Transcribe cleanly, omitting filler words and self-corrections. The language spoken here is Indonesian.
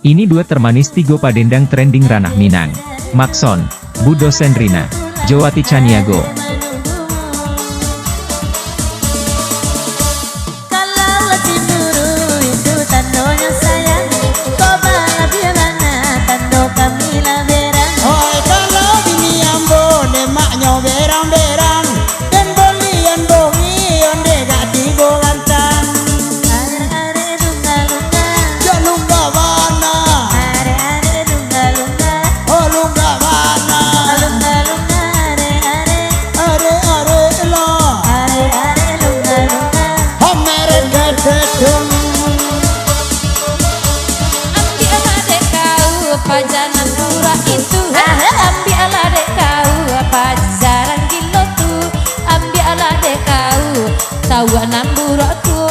Ini dua termanis tigo padendang trending ranah Minang. Maxon, Bu Dosen Rina, Jowati Caniago. Kalau cemburu itu tandanya sayang, coba biar mana tando kami lah berang. Oi kalau bini ambo demaknya berang-berang, dan bolian bongi onde gak tigo gantang. Are lunga-lunga, Ya lunga mana, are lunga-lunga, oh lunga mana, lunga-lunga, are lo, are lunga-lunga. hameret gedung. Ambil adek kau pajanan pura itu, ambil adek kau pajaran gilo tu, ambil adek kau tahu enam burakku.